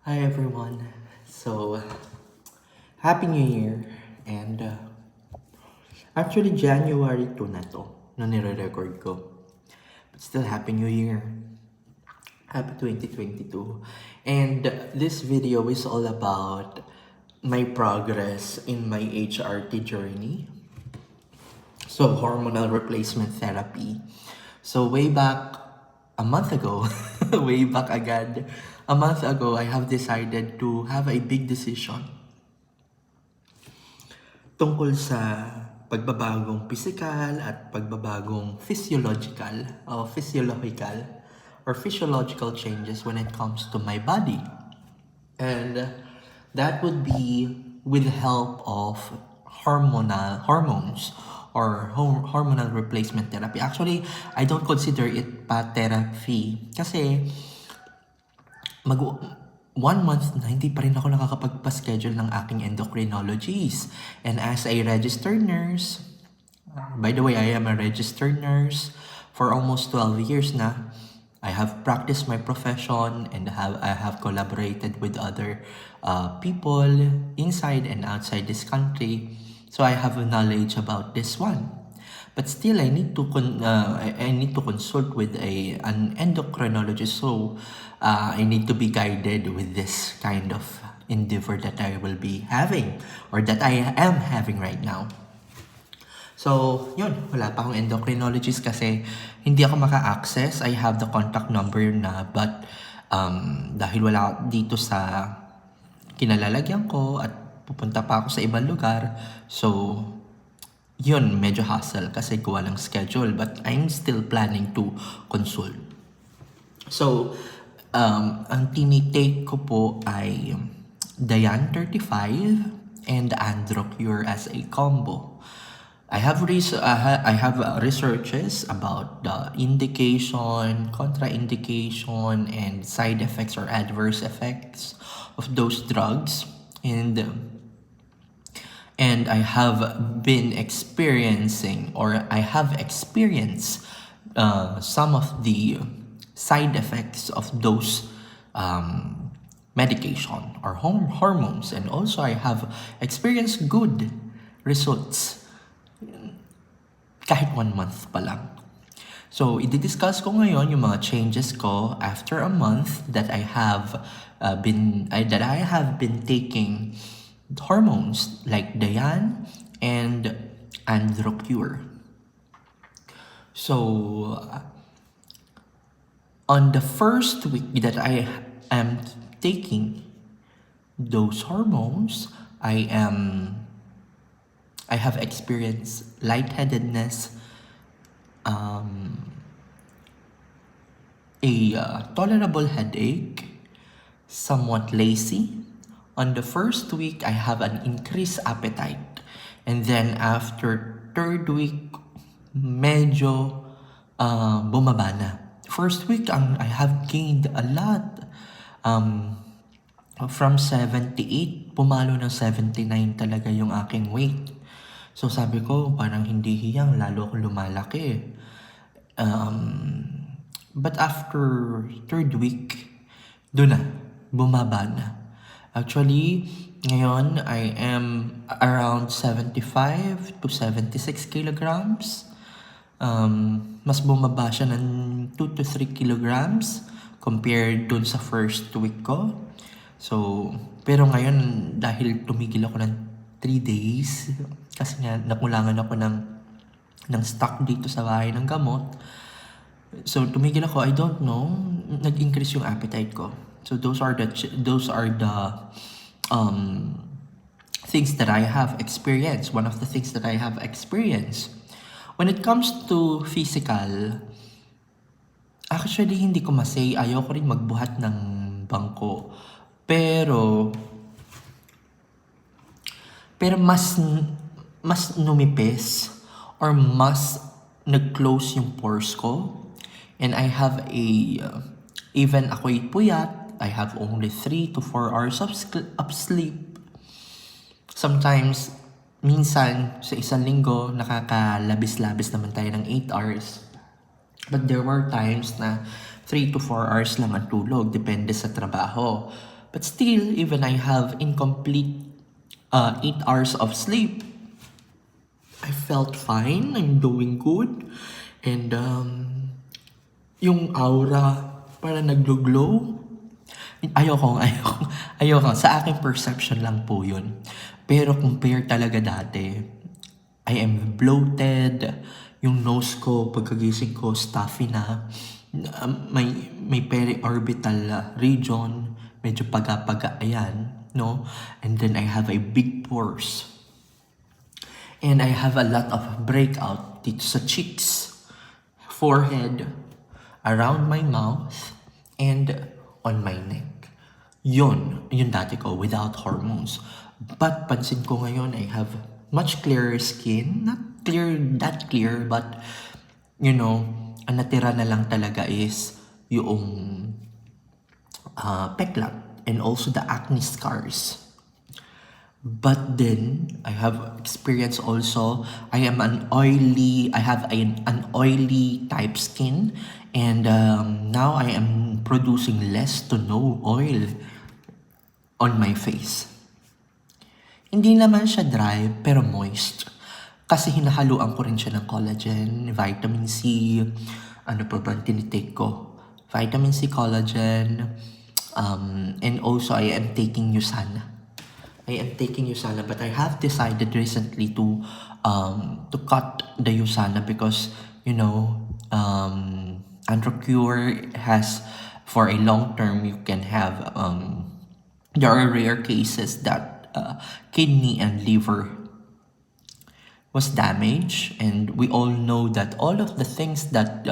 Hi everyone. So, Happy New Year. And actually January 2 na to na nire-record ko. But still Happy New Year. Happy 2022. And this video is all about my progress in my HRT journey. So, hormonal replacement therapy. So, way back a month ago, way back agad, a month ago, I have decided to have a big decision tungkol sa pagbabagong physical at pagbabagong physiological changes when it comes to my body. And that would be with the help of hormones or hormonal replacement therapy. Actually, I don't consider it pa therapy kasi mag 1 month na hindi pa rin ako nakakapagpa-schedule ng aking endocrinologist. And as a registered nurse, by the way, I am a registered nurse for almost 12 years na. I have practiced my profession and I have collaborated with other people inside and outside this country. So I have a knowledge about this one. But still, I need to consult with an endocrinologist. So I need to be guided with this kind of endeavor that I will be having or that I am having right now. So, yun, wala pa akong endocrinologist kasi hindi ako maka-access. I have the contact number na but dahil wala dito sa kinalalagyan ko at pupunta pa ako sa ibang lugar, so yun, medyo hassle kasi gawa ng schedule but I'm still planning to consult. So, ang tinitake ko po ay Diane 35 and Androcour as a combo. I have researches about the indication, contraindication, and side effects or adverse effects of those drugs, and I have been experiencing or I have experienced some of the side effects of those medication or hormones, and also I have experienced good results kahit 1 month pa lang. So, i-discuss ko ngayon yung mga changes ko after a month that I have been taking hormones like Diane and Androcour. So, on the first week that I am taking those hormones, I have experienced lightheadedness, tolerable headache, somewhat lazy. On the first week, I have an increased appetite. And then after third week, medyo bumaba na. First week, I have gained a lot. From 78, pumalo ng 79 talaga yung aking weight. So sabi ko, parang hindi hiyang, lalo akong lumalaki. But after third week, doon na, bumaba na. Actually, ngayon, I am around 75 to 76 kilograms. Mas bumaba siya ng 2 to 3 kilograms compared dun sa first week ko. So, pero ngayon, dahil tumigil ako ng 3 days, kasi nga nakulangan ako ng stock dito sa bahay ng gamot. So, tumigil ako, I don't know, nag-increase yung appetite ko. So, those are the things that I have experienced. One of the things that I have experienced. When it comes to physical, actually, hindi ko masay. Ayoko rin magbuhat ng bangko. Pero mas numipis or mas nag-close yung pores ko. And I have even ako'y puyat, I have only 3 to 4 hours of sleep. Sometimes, minsan, sa isang linggo, nakakalabis-labis naman tayo ng 8 hours. But there were times na 3 to 4 hours lang ang tulog, depende sa trabaho. But still, even I have incomplete 8 hours of sleep, I felt fine. I'm doing good. And yung aura, para naglo-glow. Ayoko. Sa aking perception lang po yun. Pero compare talaga dati, I am bloated. Yung nose ko, pagkagising ko, stuffy na. May periorbital region. Medyo paga-paga, ayan. No? And then I have a big pores. And I have a lot of breakout dito sa cheeks, forehead, around my mouth, and on my neck. Yun dati ko without hormones. But pansin ko ngayon, I have much clearer skin. Not clear, that clear, but ang natira na lang talaga is yung peklat and also the acne scars. But then I have experience also. I have an oily type skin, and now I am producing less to no oil on my face. Hindi naman siya dry pero moist. Kasi hinahaluan ko rin siya ng collagen, vitamin C, ano pa ba tinitake ko? Vitamin C, collagen, and also I am taking USANA. But I have decided recently to cut the USANA because Androcour has, for a long term, you can have there are rare cases that kidney and liver was damaged, and we all know that all of the things that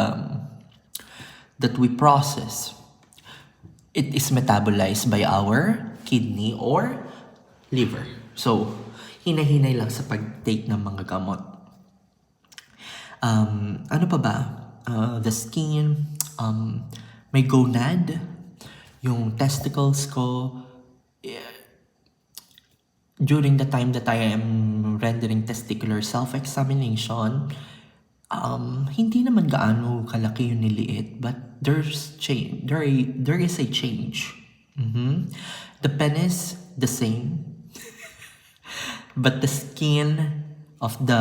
we process, it is metabolized by our kidney or liver. So, hinahinay lang sa pag-take ng mga gamot. Ano pa ba? The skin, may gonad, yung testicles ko, during the time that I am rendering testicular self-examination, hindi naman gaano kalaki yung niliit, but there's change. There is a change. The penis, the same. But the skin of the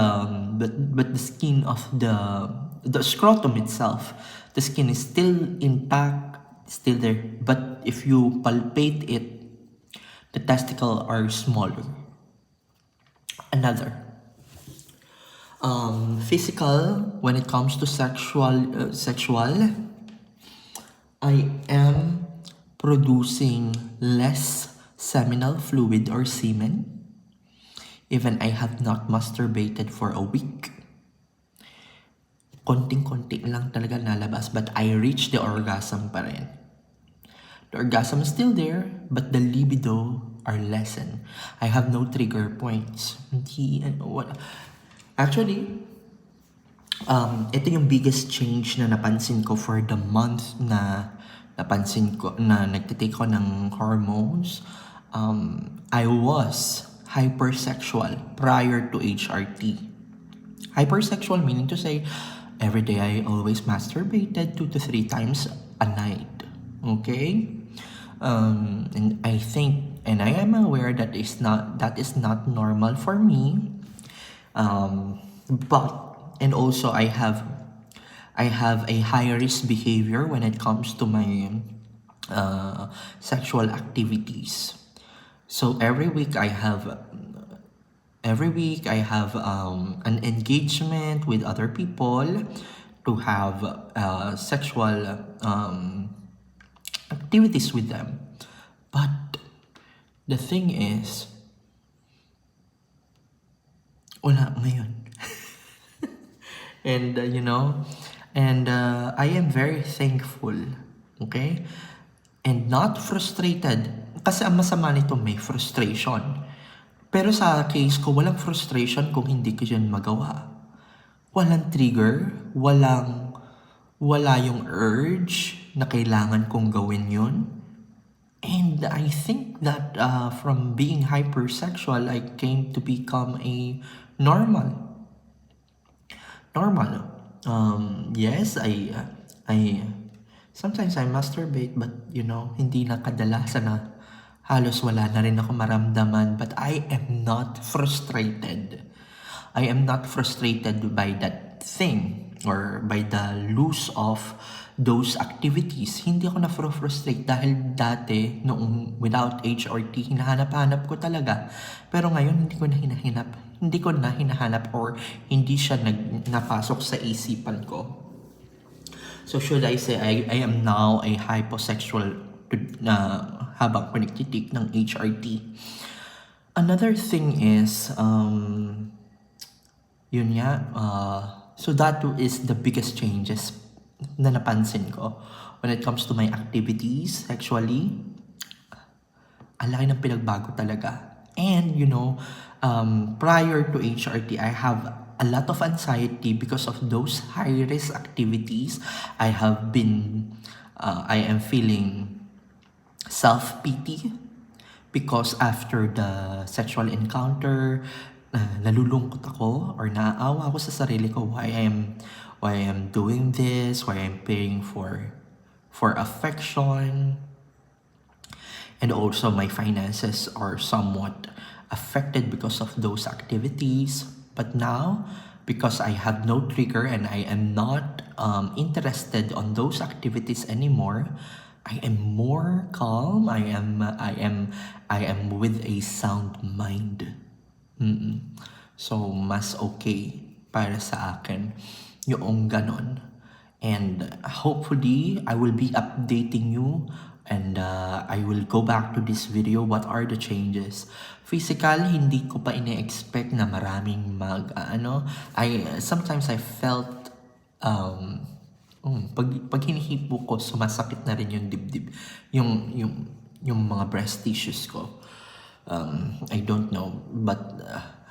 scrotum itself, the skin is still intact, still there. But if you palpate it, the testicles are smaller. Another physical, when it comes to sexual, I am producing less seminal fluid or semen. Even I have not masturbated for a week. Konting-konti lang talaga nalabas, but I reach the orgasm pa rin. The orgasm is still there, but the libido are lessened. I have no trigger points. Actually, ito yung biggest change na napansin ko for the month na nagtitake ko ng hormones. I was hypersexual prior to HRT. Hypersexual meaning to say, every day I always masturbated 2 to 3 times a night. Okay? And I think, and I am aware that is not normal for me. But, and also I have a high risk behavior when it comes to my sexual activities. So every week I have an engagement with other people to have sexual activities with them. But the thing is, wala ngayon. And I am very thankful, okay? And not frustrated. Kasi ang masama nito, may frustration. Pero sa case ko, walang frustration kung hindi ko yan magawa. Walang trigger, wala yung urge na kailangan kong gawin yun. And I think that from being hypersexual, I came to become a normal. Yes, I sometimes I masturbate, but hindi na kadalasan na halos wala na rin ako maramdaman, but I am not frustrated. I am not frustrated by that thing or by the loss of those activities. Hindi ako na-frustrate dahil dati, noong without HRT, hinahanap-hanap ko talaga. Pero ngayon, hindi ko na hinahanap or hindi siya napasok sa isipan ko. So should I say, I am now a hyposexual na habang pinagtitik ng HRT. Another thing is, yun nga, so that is the biggest changes na napansin ko when it comes to my activities sexually. Ang laki ng pinagbago talaga. And prior to HRT, I have a lot of anxiety because of those high-risk activities. I am feeling self-pity because after the sexual encounter, nalulungkot ako or naaawa ako sa sarili ko why I am doing this, why I'm paying for affection. And also my finances are somewhat affected because of those activities. But now, because I have no trigger and I am not interested on those activities anymore, I am more calm. I am with a sound mind. So, mas okay para sa akin yung ganon. And hopefully, I will be updating you and I will go back to this video. What are the changes? Physical, hindi ko pa ine-expect na maraming sometimes I felt pag hinihipo ko, sumasakit na rin yung dibdib. Yung mga breast tissues ko. I don't know, but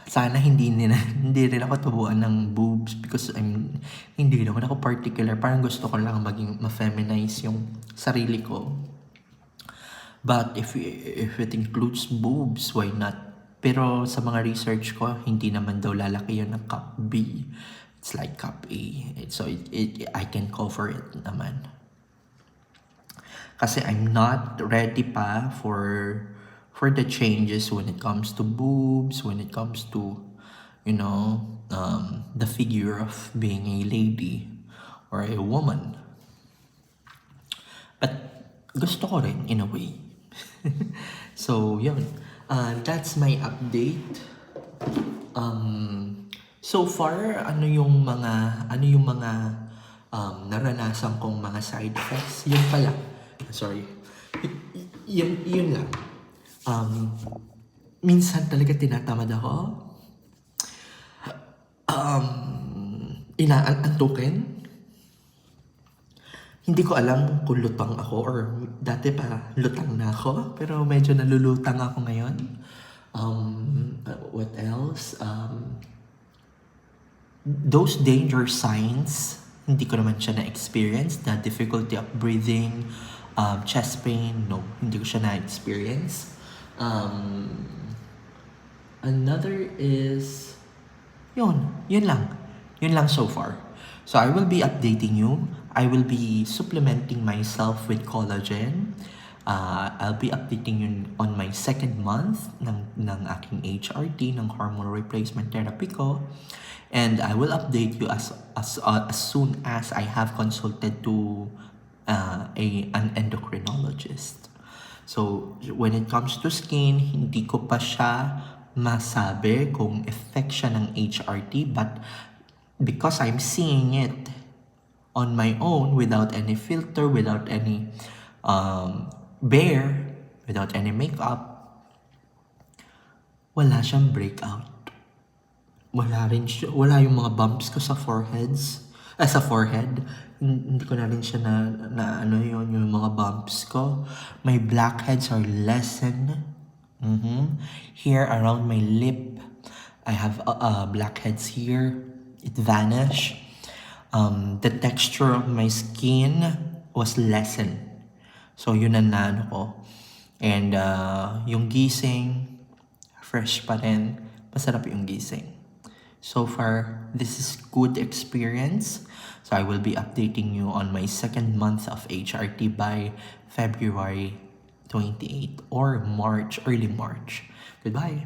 sana hindi rin ako tubuan ng boobs because hindi naman ako particular. Parang gusto ko lang maging ma-feminize yung sarili ko. But if it includes boobs, why not? Pero sa mga research ko, hindi naman daw lalaki yun ng cup B. It's like cup A. So I can cover it naman. Kasi I'm not ready pa for the changes when it comes to boobs, when it comes to, the figure of being a lady or a woman. But gusto ko rin in a way. So, yun. That's my update. So far, ano yung mga naranasan kong mga side effects? Yun pala. Sorry. Yun lang. Minsan talaga tinatamad ako. Inaantukin. Hindi ko alam kung lutang ako or dati pa lutang na ako. Pero medyo nalulutang ako ngayon. What else? Those danger signs, hindi ko naman siya na-experience. The difficulty of breathing, chest pain, no, hindi ko siya na-experience. Another is, yun lang so far. So I will be updating you. I will be supplementing myself with collagen. I'll be updating you on my second month ng aking HRT, ng hormone replacement therapy ko. And I will update you as soon as I have consulted to an endocrinologist. So, when it comes to skin, hindi ko pa siya masabi kung effect siya ng HRT, but because I'm seeing it on my own without any filter, without any without any makeup, wala siyang breakout. Wala yung mga bumps ko sa forehead. Hindi ko na rin siya yung mga bumps ko. My blackheads are lessened. Here around my lip, I have blackheads here. It vanished. The texture of my skin was lessened. So yun ang naano ko. And yung gising, fresh pa rin. Masarap yung gising. So far, this is good experience. So I will be updating you on my second month of HRT by February 28 or March, early March. Goodbye.